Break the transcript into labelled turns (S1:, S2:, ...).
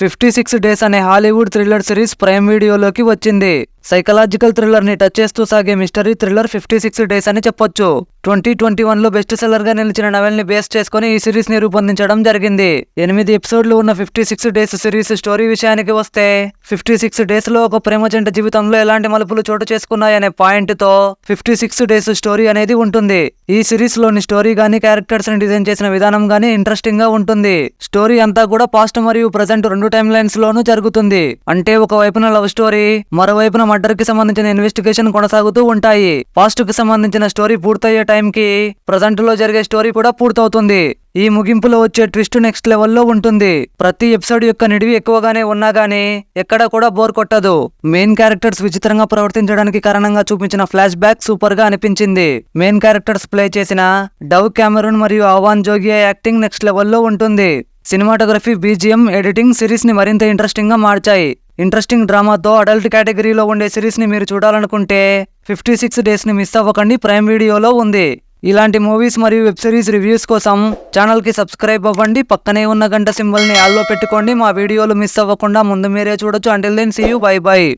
S1: 56 days అనే Hollywood thriller series prime వీడియోలోకి వచ్చింది. సైకలాజికల్ థ్రిల్లర్ ని టచ్ చేస్తూ సాగే మిస్టరీ థ్రిల్లర్ 56 డేస్ అని చెప్పొచ్చు. 2021లో బెస్ట్ సెల్లర్ గా నిలిచిన నవెల్ ని బేస్ చేసుకుని ఈ సిరీస్ ని రూపొందించడం జరిగింది. 8 ఎపిసోడ్లు ఉన్న 56 డేస్ సిరీస్ స్టోరీ విషయానికి వస్తే 56 డేస్ లో ఒక ప్రేమ జంట జీవితంలో ఎలాంటి మలుపులు చోటు చేసుకున్నాయనే పాయింట్ తో 56 డేస్ స్టోరీ అనేది ఉంటుంది. ఈ సిరీస్ లోని స్టోరీ గానీ క్యారెక్టర్స్ ని డిజైన్ చేసిన విధానం గానీ ఇంట్రెస్టింగ్ గా ఉంటుంది. స్టోరీ అంతా కూడా పాస్ట్ మరియు ప్రెజెంట్ రెండు టైమ్ లైన్స్ లోనూ జరుగుతుంది. అంటే ఒక వైపున లవ్ స్టోరీ, మరోవైపున మర్డర్ కి సంబంధించిన ఇన్వెస్టిగేషన్ కొనసాగుతూ ఉంటాయి. పాస్ట్ కి సంబంధించిన స్టోరీ పూర్తయ్యే టైం కి ప్రెజెంట్ లో జరిగే స్టోరీ కూడా పూర్తవుతుంది. ఈ ముగింపులో వచ్చే ట్విస్ట్ నెక్స్ట్ లెవెల్లో ఉంటుంది. ప్రతి ఎపిసోడ్ యొక్క నిడివి ఎక్కువగానే ఉన్నా గానీ ఎక్కడా కూడా బోర్ కొట్టదు. మెయిన్ క్యారెక్టర్స్ విచిత్రంగా ప్రవర్తించడానికి కారణంగా చూపించిన ఫ్లాష్ బ్యాక్ సూపర్ గా అనిపించింది. మెయిన్ క్యారెక్టర్స్ ప్లే చేసిన డవ్ కెమెరూన్ మరియు ఆవాన్ జోగియా యాక్టింగ్ నెక్స్ట్ లెవెల్లో ఉంటుంది. సినిమాటోగ్రఫీ, బీజిఎం, ఎడిటింగ్ సిరీస్ ని మరింత ఇంట్రెస్టింగ్ గా మార్చాయి. ఇంట్రెస్టింగ్ డ్రామాతో అడల్ట్ కేటగిరీలో ఉండే సిరీస్ ని మీరు చూడాలనుకుంటే 56 డేస్ ని మిస్ అవ్వకండి. ప్రైమ్ వీడియోలో ఉంది. ఇలాంటి మూవీస్ మరియు వెబ్ సిరీస్ రివ్యూస్ కోసం ఛానల్ కి సబ్స్క్రైబ్ అవ్వండి. పక్కనే ఉన్న గంట సింబల్ ని ఆల్లో పెట్టుకోండి. మా వీడియోలు మిస్ అవ్వకుండా ముందు మీరే చూడొచ్చు. Until then see you, bye by.